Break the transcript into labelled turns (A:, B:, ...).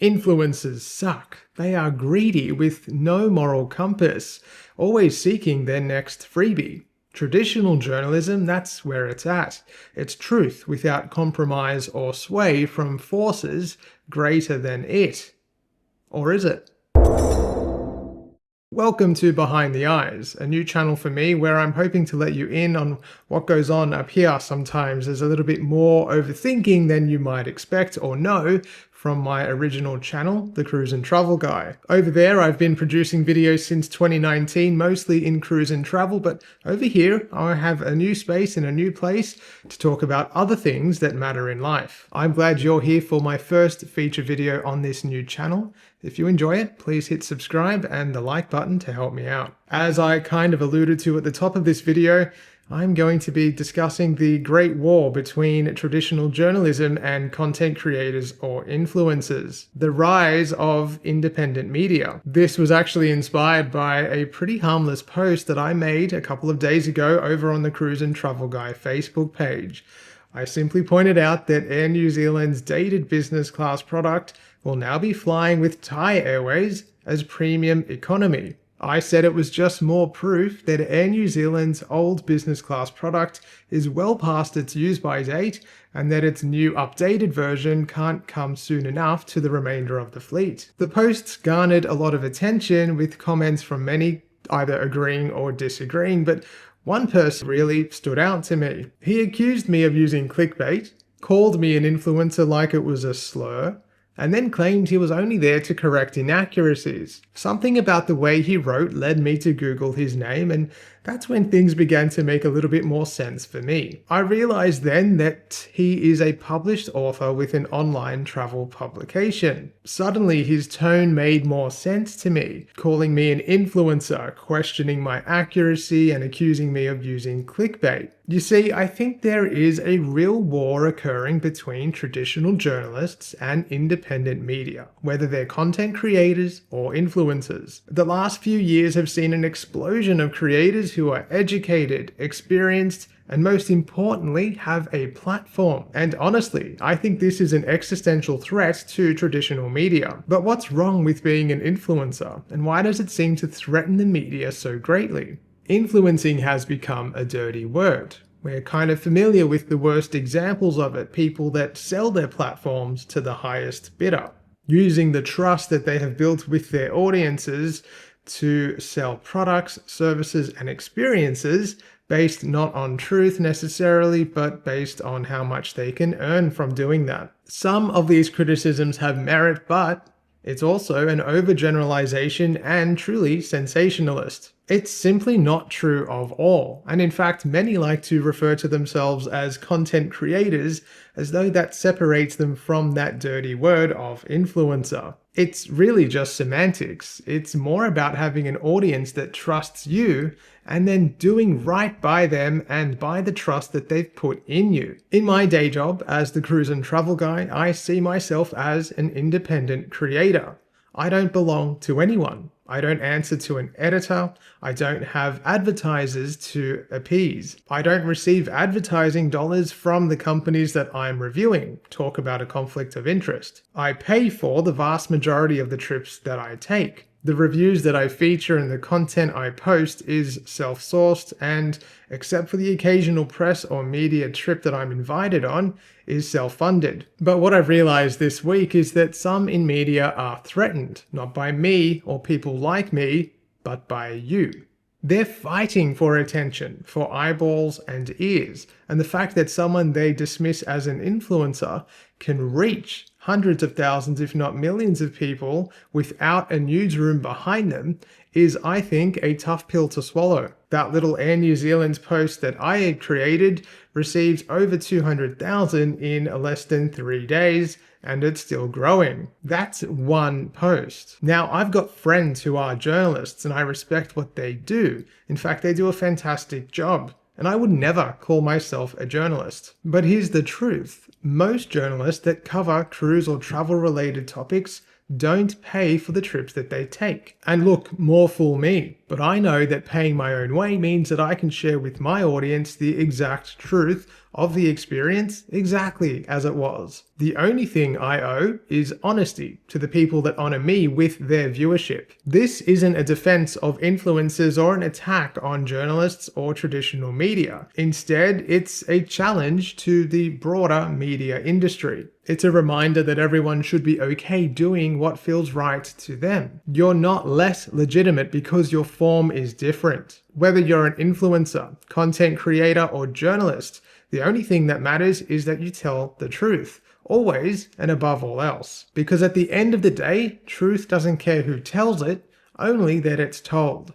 A: Influencers suck. They are greedy with no moral compass, always seeking their next freebie. Traditional journalism, that's where it's at. It's truth without compromise or sway from forces greater than it. Or is it? Welcome to Behind the Eyes, a new channel for me where I'm hoping to let you in on what goes on up here sometimes. There's a little bit more overthinking than you might expect or know from my original channel, The Cruise and Travel Guy. Over there, I've been producing videos since 2019, mostly in cruise and travel, but over here, I have a new space in a new place to talk about other things that matter in life. I'm glad you're here for my first feature video on this new channel. If you enjoy it, please hit subscribe and the like button to help me out. As I kind of alluded to at the top of this video, I'm going to be discussing the great war between traditional journalism and content creators or influencers, the rise of independent media. This was actually inspired by a pretty harmless post that I made a couple of days ago over on the Cruise and Travel Guy Facebook page. I simply pointed out that Air New Zealand's dated business class product will now be flying with Thai Airways as premium economy. I said it was just more proof that Air New Zealand's old business class product is well past its use-by date and that its new updated version can't come soon enough to the remainder of the fleet. The posts garnered a lot of attention with comments from many either agreeing or disagreeing, but one person really stood out to me. He accused me of using clickbait, called me an influencer like it was a slur, and then claimed he was only there to correct inaccuracies. Something about the way he wrote led me to Google his name, and that's when things began to make a little bit more sense for me. I realized then that he is a published author with an online travel publication. Suddenly his tone made more sense to me, calling me an influencer, questioning my accuracy and accusing me of using clickbait. You see, I think there is a real war occurring between traditional journalists and independent media, whether they're content creators or influencers. The last few years have seen an explosion of creators who are educated, experienced, and most importantly, have a platform. And honestly, I think this is an existential threat to traditional media. But what's wrong with being an influencer? And why does it seem to threaten the media so greatly? Influencing has become a dirty word. We're kind of familiar with the worst examples of it, people that sell their platforms to the highest bidder, using the trust that they have built with their audiences to sell products, services, and experiences based not on truth necessarily, but based on how much they can earn from doing that. Some of these criticisms have merit, but it's also an overgeneralization and truly sensationalist. It's simply not true of all, and in fact many like to refer to themselves as content creators as though that separates them from that dirty word of influencer. It's really just semantics. It's more about having an audience that trusts you and then doing right by them and by the trust that they've put in you. In my day job as the Cruise and Travel Guy, I see myself as an independent creator. I don't belong to anyone. I don't answer to an editor. I don't have advertisers to appease. I don't receive advertising dollars from the companies that I'm reviewing. Talk about a conflict of interest. I pay for the vast majority of the trips that I take. The reviews that I feature and the content I post is self-sourced and, except for the occasional press or media trip that I'm invited on, is self-funded. But what I've realized this week is that some in media are threatened, not by me or people like me, but by you. They're fighting for attention, for eyeballs and ears, and the fact that someone they dismiss as an influencer can reach hundreds of thousands, if not millions of people without a newsroom behind them is, I think, a tough pill to swallow. That little Air New Zealand post that I had created received over 200,000 in less than 3 days, and it's still growing. That's one post. Now, I've got friends who are journalists and I respect what they do. In fact, they do a fantastic job. And I would never call myself a journalist. But here's the truth. Most journalists that cover cruise or travel related topics don't pay for the trips that they take. And look, more fool me, but I know that paying my own way means that I can share with my audience the exact truth of the experience exactly as it was. The only thing I owe is honesty to the people that honor me with their viewership. This isn't a defense of influencers or an attack on journalists or traditional media. Instead, it's a challenge to the broader media industry. It's a reminder that everyone should be okay doing what feels right to them. You're not less legitimate because your form is different. Whether you're an influencer, content creator, or journalist, the only thing that matters is that you tell the truth, always and above all else. Because at the end of the day, truth doesn't care who tells it, only that it's told.